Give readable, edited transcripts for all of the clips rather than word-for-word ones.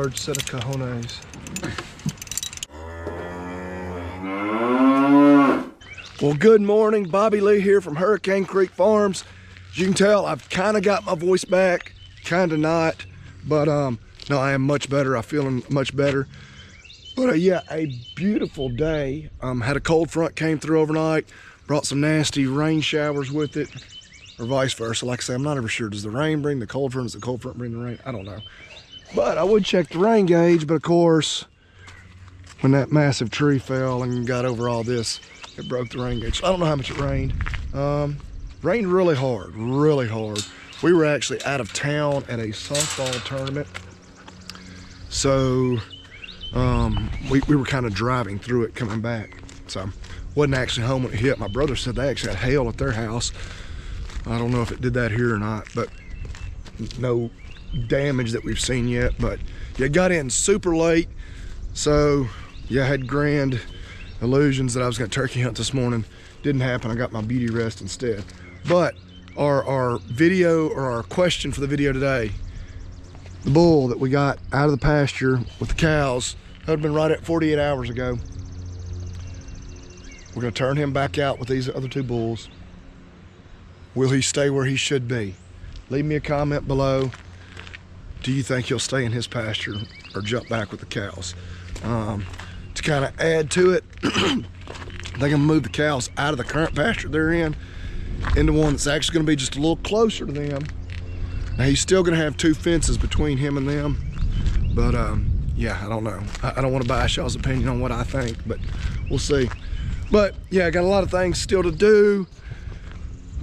large set of cojones. Well, good morning. Bobby Lee here from Hurricane Creek Farms. As you can tell, I've kind of got my voice back, kind of not, but no, I am much better. I'm feeling much better. But yeah, a beautiful day. Had a cold front came through overnight, brought some nasty rain showers with it, or vice versa. Like I say, I'm not ever sure. Does the rain bring the cold front? Does the cold front bring the rain? I don't know. But I would check the rain gauge, but of course, when that massive tree fell and got over all this, it broke the rain gauge. So I don't know how much it rained. Rained really hard, really hard. We were actually out of town at a softball tournament. So we were kind of driving through it coming back. So wasn't actually home when it hit. My brother said they actually had hail at their house. I don't know if it did that here or not, but no damage that we've seen yet. But yeah, got in super late. So yeah, I had grand illusions that I was gonna turkey hunt this morning. Didn't happen. I got my beauty rest instead. But our video, or our question for the video today, the bull that we got out of the pasture with the cows, that would have been right at 48 hours ago. We're gonna turn him back out with these other two bulls. Will he stay where he should be? Leave me a comment below. Do you think he'll stay in his pasture or jump back with the cows? To kind of add to it, they're gonna move the cows out of the current pasture they're in into one that's actually gonna be just a little closer to them. Now he's still gonna have two fences between him and them, but yeah, I don't know. I don't wanna bias y'all's opinion on what I think, but we'll see. But yeah, I got a lot of things still to do.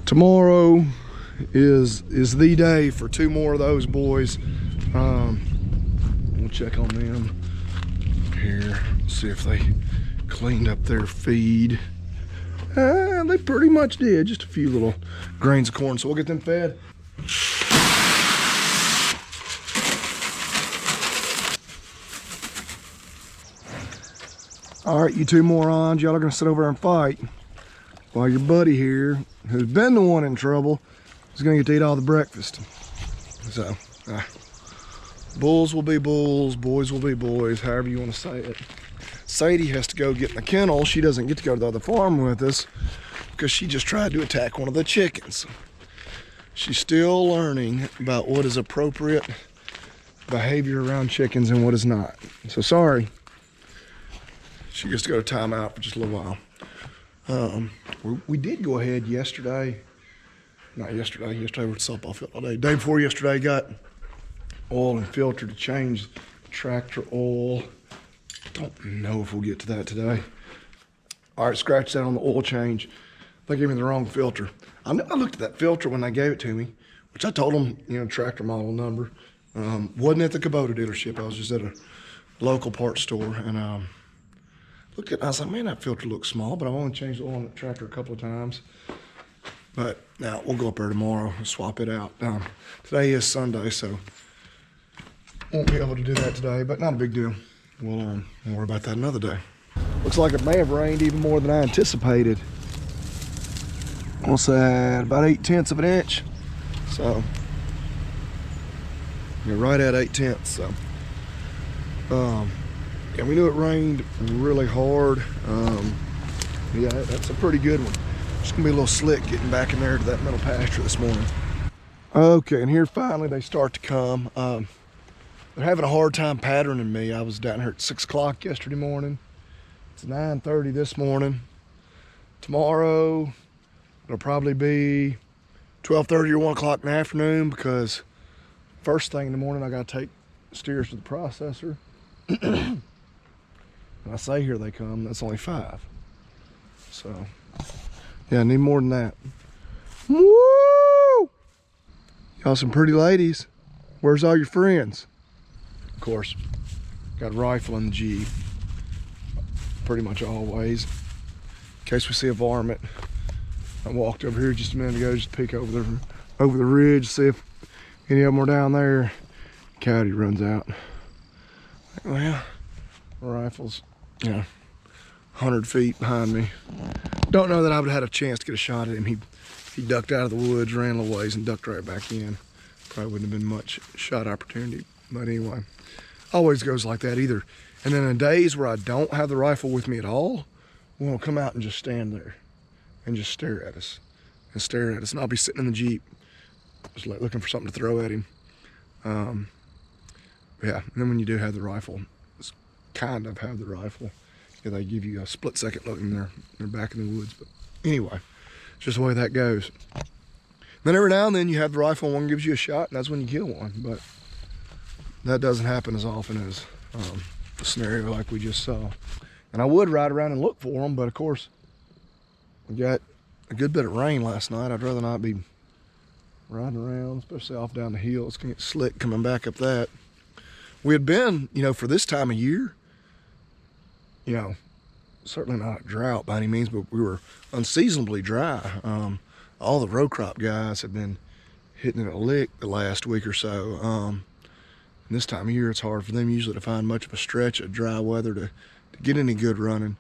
Tomorrow is the day for two more of those boys. We'll check on them here, see if they cleaned up their feed. They pretty much did, just a few little grains of corn, so we'll get them fed. All right, you two morons, y'all are gonna sit over there and fight while your buddy here, who's been the one in trouble, is gonna get to eat all the breakfast. So, bulls will be bulls, boys will be boys, however you wanna say it. Sadie has to go get in the kennel. She doesn't get to go to the other farm with us because she just tried to attack one of the chickens. She's still learning about what is appropriate behavior around chickens and what is not. So sorry. She gets to go to timeout for just a little while. We did go ahead yesterday. Not yesterday. Yesterday we were at the softball field all day. Day before yesterday, got oil and filter to change tractor oil. Don't know if we'll get to that today. All right, scratch that on the oil change. They gave me the wrong filter. I looked at that filter when they gave it to me, which I told them, you know, tractor model number. Wasn't at the Kubota dealership. I was just at a local parts store, and looked at it, I was like, man, that filter looks small, but I've only changed the oil on the tractor a couple of times. But now we'll go up there tomorrow and swap it out. Today is Sunday, so won't be able to do that today, but not a big deal. We'll worry about that another day. Looks like it may have rained even more than I anticipated. What's that, about 8/10 of an inch? So, you're right at 8/10, so. Yeah, we knew it rained really hard. Yeah, that's a pretty good one. It's gonna be a little slick getting back in there to that middle pasture this morning. Okay, and here finally they start to come. They're having a hard time patterning me. I was down here at 6 o'clock yesterday morning. It's 9:30 this morning. Tomorrow, it'll probably be 12:30 or 1 o'clock in the afternoon, because first thing in the morning, I gotta take steers to the processor. And I say here they come, that's only 5. So, yeah, I need more than that. Woo! Y'all some pretty ladies. Where's all your friends? Of course, got a rifle in the Jeep, pretty much always, in case we see a varmint. I walked over here just a minute ago, just to peek over the ridge, see if any of them were down there. Coyote runs out. Well, rifle's, you know, 100 feet behind me. Don't know that I would have had a chance to get a shot at him. He ducked out of the woods, ran a little ways, and ducked right back in. Probably wouldn't have been much shot opportunity, but anyway. Always goes like that either. And then in days where I don't have the rifle with me at all, we'll come out and just stand there and just stare at us and stare at us. And I'll be sitting in the Jeep, just like looking for something to throw at him. Yeah, and then when you do have the rifle, it's kind of have the rifle, yeah, they give you a split second look and they're back in the woods. But anyway, it's just the way that goes. Then every now and then you have the rifle and one gives you a shot and that's when you kill one. But that doesn't happen as often as the scenario like we just saw. And I would ride around and look for them, but of course, we got a good bit of rain last night. I'd rather not be riding around, especially off down the hill. It's gonna get slick coming back up that. We had been, you know, for this time of year, you know, certainly not a drought by any means, but we were unseasonably dry. All the row crop guys have been hitting it a lick the last week or so. And this time of year, it's hard for them usually to find much of a stretch of dry weather to get any good running.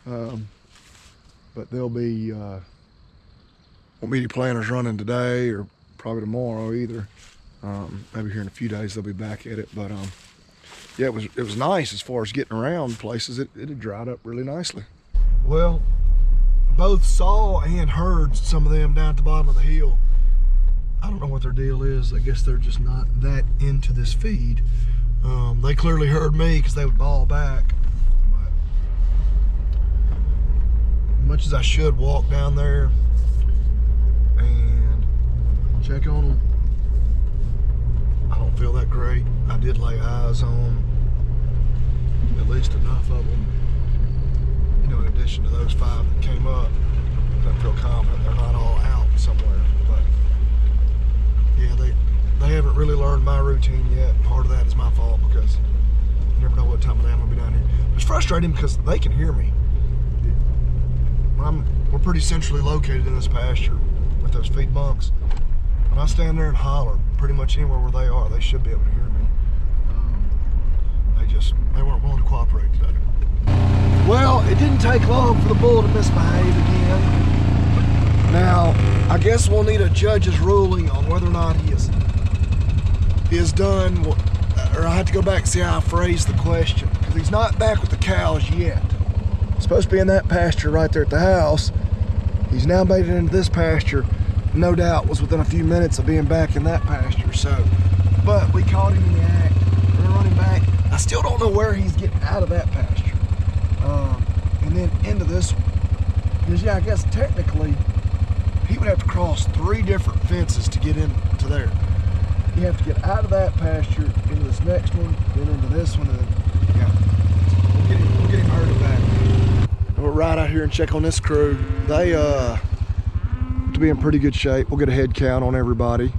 But there'll be, won't be any planters running today or probably tomorrow either. Maybe here in a few days they'll be back at it. But yeah, it was nice as far as getting around places. It had dried up really nicely. Well, both saw and heard some of them down at the bottom of the hill. I don't know what their deal is. I guess they're just not that into this feed. They clearly heard me because they would bawl back. But as much as I should walk down there and check on them, I don't feel that great. I did lay eyes on at least enough of them, you know, in addition to those 5 that came up. I feel confident they're not all out somewhere. But yeah, they haven't really learned my routine yet. Part of that is my fault because you never know what time of day I'm gonna be down here. It's frustrating because they can hear me. We're pretty centrally located in this pasture with those feed bunks. When I stand there and holler, pretty much anywhere where they are, they should be able to hear me. They weren't willing to cooperate today. Well, it didn't take long for the bull to misbehave again. Now, I guess we'll need a judge's ruling on whether or not he has done, or I have to go back and see how I phrased the question, because he's not back with the cows yet. He's supposed to be in that pasture right there at the house. He's now made it into this pasture. No doubt was within a few minutes of being back in that pasture. So, but we caught him in the act. We're running back. I still don't know where he's getting out of that pasture. And then into this one. Because yeah, I guess technically he would have to cross 3 different fences to get into there. You have to get out of that pasture into this next one, then into this one, and then, yeah. We'll get him herded back. We'll ride out here and check on this crew. They to be in pretty good shape. We'll get a head count on everybody.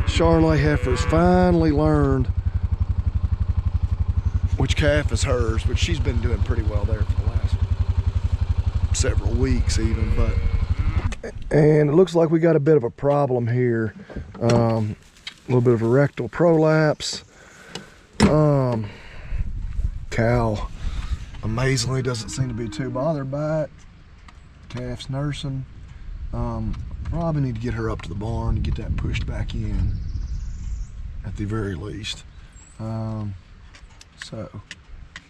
Charlotte Heifer's finally learned which calf is hers, which she's been doing pretty well there for the last several weeks even. And it looks like we got a bit of a problem here. A little bit of a rectal prolapse. Cow amazingly doesn't seem to be too bothered by it. Calf's nursing. Probably need to get her up to the barn to get that pushed back in at the very least. So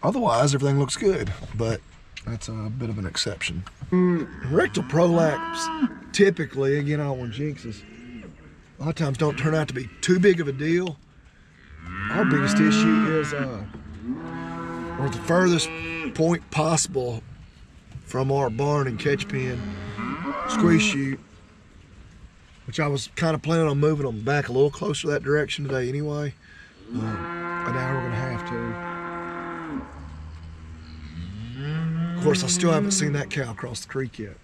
otherwise everything looks good, but that's a bit of an exception. Rectal prolapse typically, again, I don't want to jinx this, a lot of times don't turn out to be too big of a deal. Our biggest issue is we're at the furthest point possible from our barn and catch pen squeeze chute, which I was kind of planning on moving them back a little closer to that direction today anyway. But now we're gonna have to. Of course, I still haven't seen that cow cross the creek yet.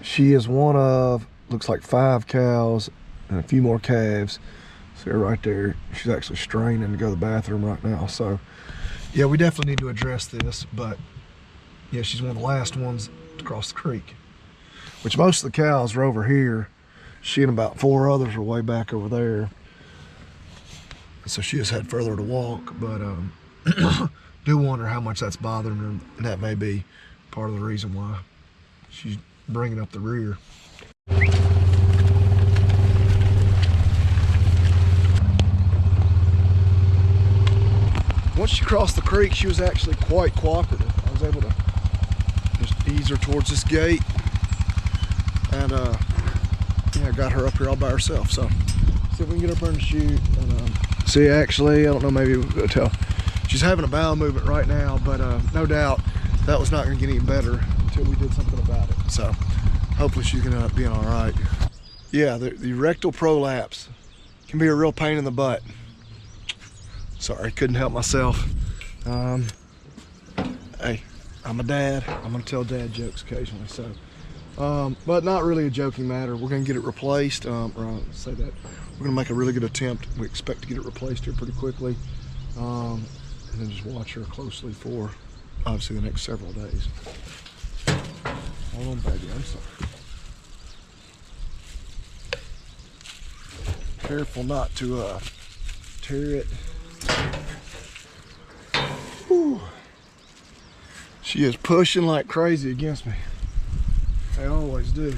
She is one of, looks like 5 cows and a few more calves. See her right there. She's actually straining to go to the bathroom right now. So yeah, we definitely need to address this, but yeah, she's one of the last ones to cross the creek, which most of the cows are over here. She and about 4 others are way back over there. So she has had further to walk, but do wonder how much that's bothering her, and that may be part of the reason why she's bringing up the rear. across the creek, she was actually quite cooperative. I was able to just ease her towards this gate, and yeah, got her up here all by herself. So see if we can get up there and shoot. And see, actually, I don't know, maybe we'll tell. She's having a bowel movement right now, but no doubt that was not going to get any better until we did something about it. So hopefully she's going to end up being all right. Yeah, the rectal prolapse can be a real pain in the butt. Sorry, couldn't help myself. Hey, I'm a dad. I'm going to tell dad jokes occasionally. So, but not really a joking matter. We're going to get it replaced. Or I'll say that. We're going to make a really good attempt. We expect to get it replaced here pretty quickly. And then just watch her closely for, obviously, the next several days. Hold on, baby. I'm sorry. Careful not to tear it. Whew. She is pushing like crazy against me. They always do.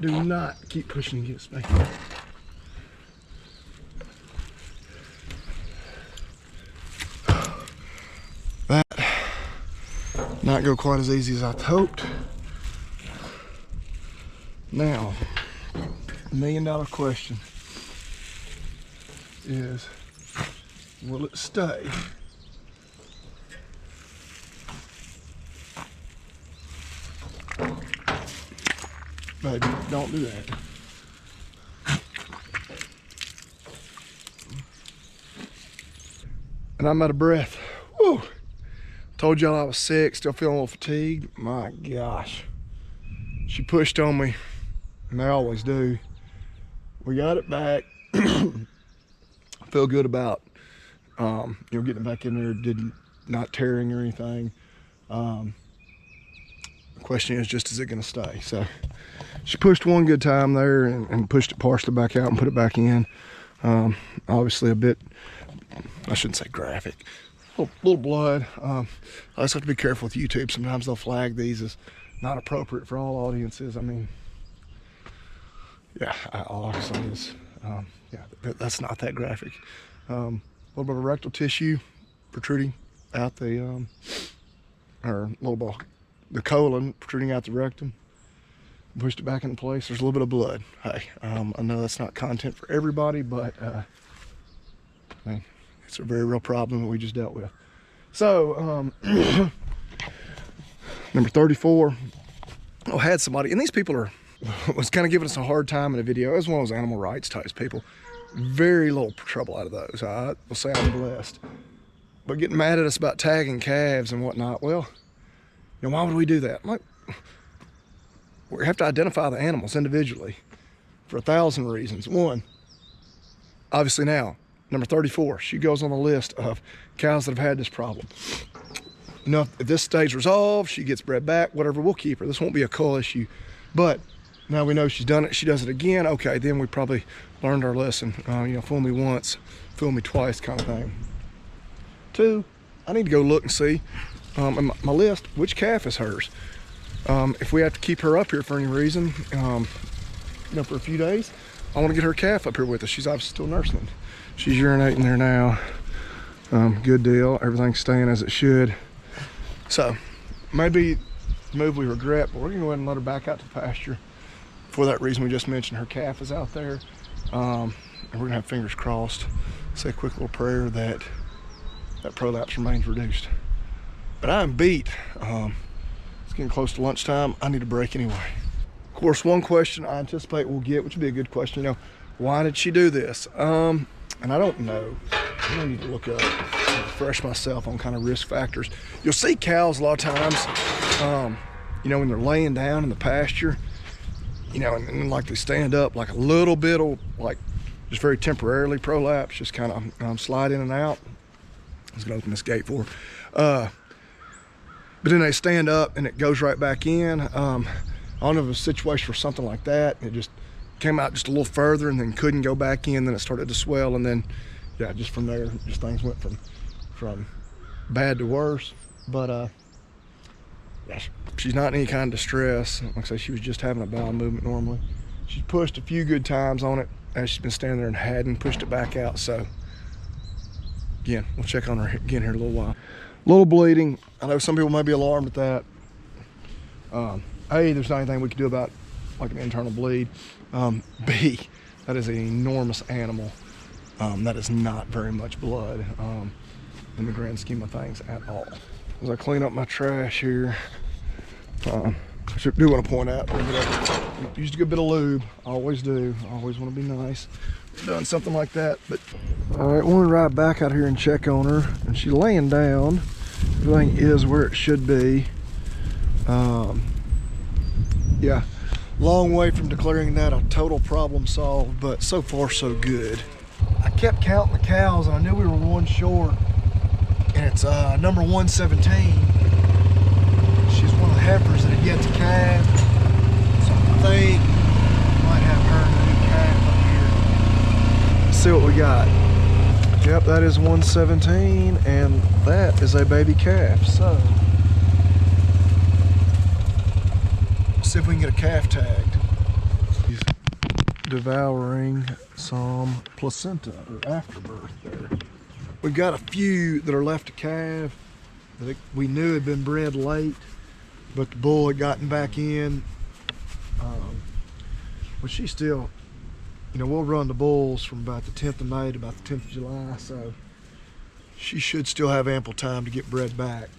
Do not keep pushing against me. That not go quite as easy as I hoped. Now, $1 million question is, will it stay? Baby, don't do that. And I'm out of breath. Woo! Told y'all I was sick, still feeling a little fatigued. My gosh. She pushed on me, and they always do. We got it back. I feel good about getting it back in there, not tearing or anything. The question is, just is it gonna stay? So she pushed one good time there and pushed it partially back out and put it back in. Obviously a bit, I shouldn't say graphic, a little blood. I just have to be careful with YouTube. Sometimes they'll flag these as not appropriate for all audiences. I mean, yeah, all I can say is, yeah, that's not that graphic. A little bit of rectal tissue protruding out the, or a little bit, the colon protruding out the rectum. Pushed it back into place. There's a little bit of blood. Hey, I know that's not content for everybody, but I mean, it's a very real problem that we just dealt with. So, number 34, I had somebody, and these people was kind of giving us a hard time in a video. It was one of those animal rights types people. Very little trouble out of those. I will say I'm blessed. But getting mad at us about tagging calves and whatnot, well, you know, why would we do that? I'm like, we have to identify the animals individually for 1,000 reasons. One, obviously now, number 34, she goes on the list of cows that have had this problem. You know, if this stays resolved, she gets bred back, whatever, we'll keep her. This won't be a cull issue. But now we know she's done it, she does it again, okay, then we probably learned our lesson. You know, fool me once, fool me twice kind of thing. Two, I need to go look and see in my list, which calf is hers. If we have to keep her up here for any reason, you know, for a few days, I want to get her calf up here with us. She's obviously still nursing. She's urinating there now. Good deal. Everything's staying as it should. So, maybe the move we regret, but we're going to go ahead and let her back out to pasture. For that reason we just mentioned, her calf is out there. And we're going to have fingers crossed, say a quick little prayer that that prolapse remains reduced. But I'm beat. Getting close to lunchtime. I need a break anyway. Of course, one question I anticipate we'll get, which would be a good question, you know, why did she do this? And I don't know. I need to look up, refresh myself on kind of risk factors. You'll see cows a lot of times, you know, when they're laying down in the pasture, you know, and then like they stand up, like a little bit of, like, just very temporarily prolapse, just kind of slide in and out. I was gonna open this gate for her. but then they stand up and it goes right back in. I don't know if it was a situation or something like that. It just came out just a little further and then couldn't go back in. Then it started to swell, and then yeah, just from there, just things went from bad to worse. But yeah, she's not in any kind of distress. Like I say, she was just having a bowel movement normally. She's pushed a few good times on it as she's been standing there and hadn't pushed it back out. So again, we'll check on her again here in a little while. A little bleeding. I know some people may be alarmed at that. A, there's not anything we can do about like an internal bleed. B, that is an enormous animal. That is not very much blood in the grand scheme of things at all. As I clean up my trash here, I do want to point out, used a good bit of lube. I always do. I always want to be nice. Done something like that, but all right, wanted to ride back out here and check on her, and she's laying down. Everything is where it should be. Yeah, long way from declaring that a total problem solved, but so far so good. I kept counting the cows, and I knew we were one short, and it's number 117. She's one of the heifers that had yet to calve, so I think we might have her in a new calf up here. Let's see what we got. Yep, that is 117, and that is a baby calf. So let's see if we can get a calf tagged. He's devouring some placenta or afterbirth there. We've got a few that are left to calve that we knew had been bred late, but the bull had gotten back in. But she's still, you know, we'll run the bulls from about the 10th of May to about the 10th of July, so she should still have ample time to get bred back.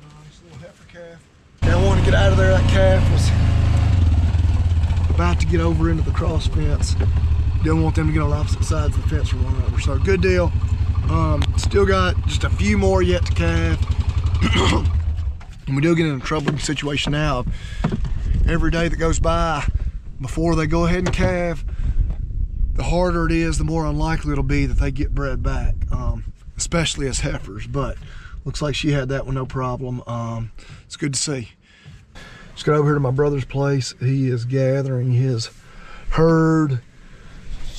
Nice little heifer calf. Now I want to get out of there. That calf was about to get over into the cross fence. Didn't want them to get on opposite sides of the fence or run over. So good deal. Still got just a few more yet to calve. And we do get in a troubling situation now. Every day that goes by before they go ahead and calve, the harder it is, the more unlikely it'll be that they get bred back, especially as heifers. But looks like she had that one no problem. It's good to see. Just got over here to my brother's place. He is gathering his herd.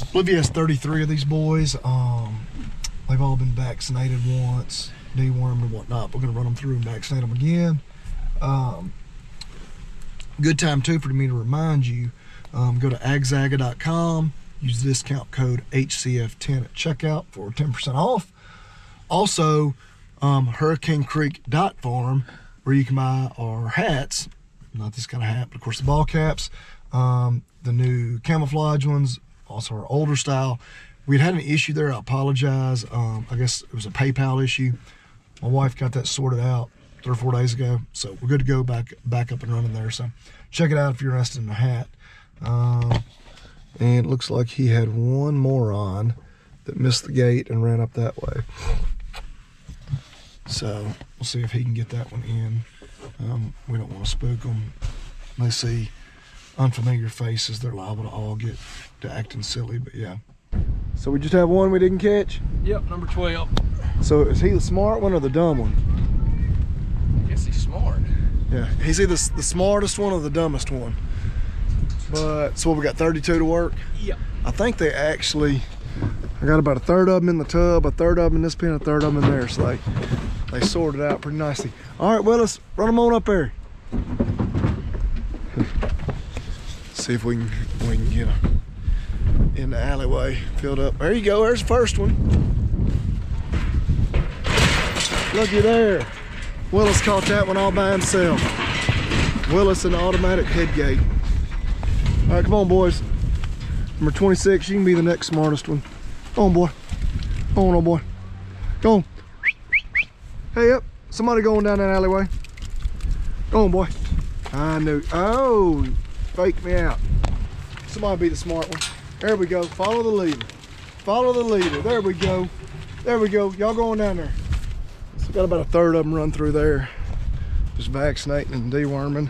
I believe he has 33 of these boys. They've all been vaccinated once, dewormed and whatnot. We're gonna run them through and vaccinate them again. Good time too for me to remind you, go to agzaga.com, use the discount code HCF10 at checkout for 10% off. Also, Hurricane Creek Farm, where you can buy our hats, not this kind of hat, but of course the ball caps, the new camouflage ones, also our older style. We'd had an issue there. I apologize. I guess it was a PayPal issue. My wife got that sorted out 3 or 4 days ago, so we're good to go back up and running there. So check it out if you're interested in a hat. And it looks like he had one moron that missed the gate and ran up that way. So we'll see if he can get that one in. We don't want to spook them. They see unfamiliar faces, they're liable to all get to acting silly, but yeah. So we just have one we didn't catch? Yep, number 12. So is he the smart one or the dumb one? I guess he's smart. Yeah, he's either the smartest one or the dumbest one. But, so we got 32 to work? Yep. I think they actually, I got about a third of them in the tub, a third of them in this pen, a third of them in there. So they sorted out pretty nicely. All right, well, let's run them on up there. See if we can get them in the alleyway filled up. There you go, there's the first one. Looky there. Willis caught that one all by himself. Willis and the automatic head gate. All right, come on, boys. Number 26, you can be the next smartest one. Come on, boy. Come on, old boy. Go on. Hey, up. Somebody going down that alleyway. Go on, boy. I knew. Oh, faked me out. Somebody be the smart one. There we go. Follow the leader. Follow the leader. There we go. There we go. Y'all going down there. So got about a third of them run through there. Just vaccinating and deworming.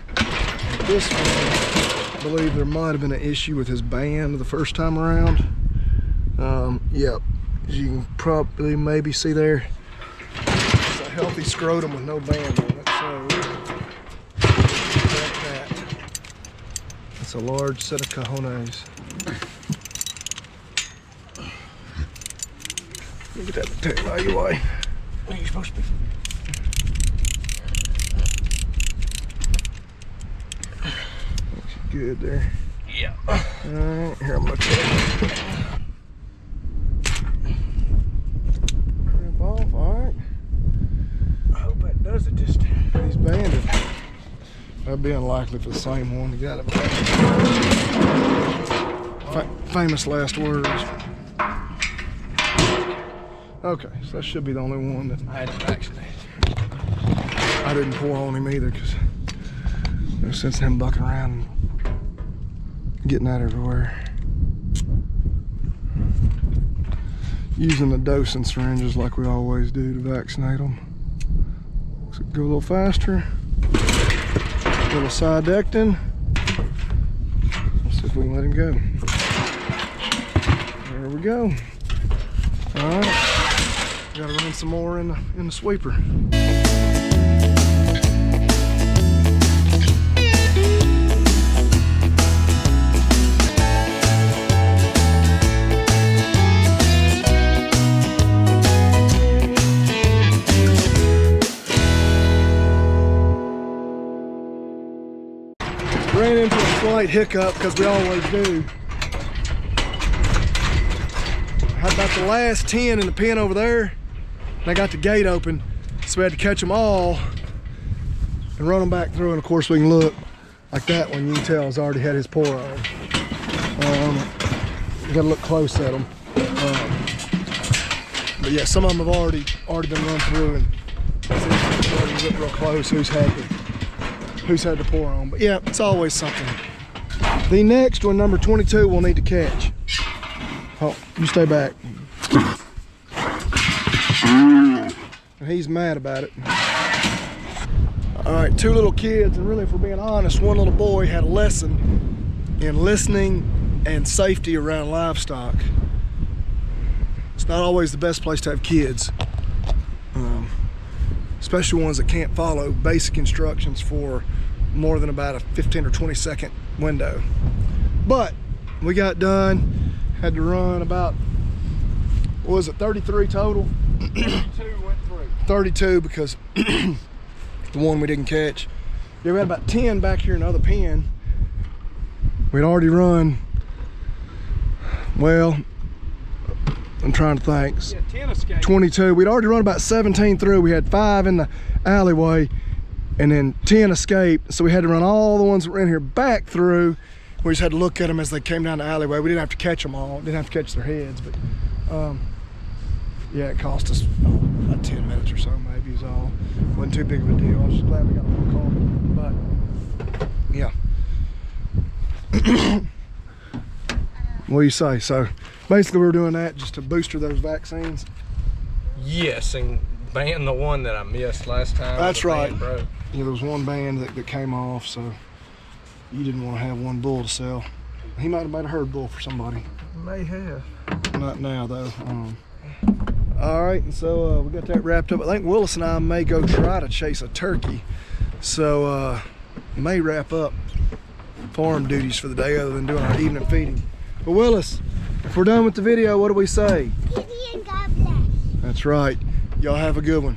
This one, believe there might have been an issue with his band the first time around. Yep, as you can probably maybe see there, it's a healthy scrotum with no band on it. So like that. It's a large set of cojones. Let me get that tail out of your way. Where you supposed to be? Good there. Yeah. Alright, here I'm gonna check. Grip off, alright. I hope that does it this time. He's banded. That'd be unlikely for the same one. You got it. Famous last words. Okay, so that should be the only one that I had it vaccinated. I didn't pour on him either, because no sense in him bucking around and getting that everywhere. Using the dosing syringes like we always do to vaccinate them. So go a little faster. A little sidectin. Let's see if we can let him go. There we go. All right. Gotta run some more in the sweeper. Ran into a slight hiccup, because we always do. Had about the last 10 in the pen over there, and I got the gate open, so we had to catch them all and run them back through. And of course we can look like that one, you can tell he's already had his pour on. You gotta look close at them. But yeah, some of them have already been run through, and see, look real close who's had the pour on. But yeah, it's always something. The next one, number 22, we'll need to catch. Oh, you stay back. And he's mad about it. All right, 2 little kids, and really, if we're being honest, one little boy had a lesson in listening and safety around livestock. It's not always the best place to have kids, especially ones that can't follow basic instructions for more than about a 15 or 20 second window. But we got done. Had to run about, what was it, 33 total? 32 went through. 32 because the one we didn't catch. Yeah, we had about 10 back here in the other pen. We'd already run, well, I'm trying to think. Yeah, 10 escaped. 22. We'd already run about 17 through. We had 5 in the alleyway, and then 10 escaped. So we had to run all the ones that were in here back through. We just had to look at them as they came down the alleyway. We didn't have to catch them all. Didn't have to catch their heads, but yeah, it cost us about 10 minutes or so, maybe is all. Wasn't too big of a deal. I was just glad we got a little call. But yeah. What do you say? So basically we were doing that just to booster those vaccines. Yes, and ban the one that I missed last time. That's right. Broke. Yeah, there was one band that came off, so you didn't want to have one bull to sell. He might have made a herd bull for somebody. May have. Not now though. All right, so we got that wrapped up. I think Willis and I may go try to chase a turkey. So may wrap up farm duties for the day other than doing our evening feeding. But Willis, if we're done with the video, what do we say? Easy and God bless. That's right. Y'all have a good one.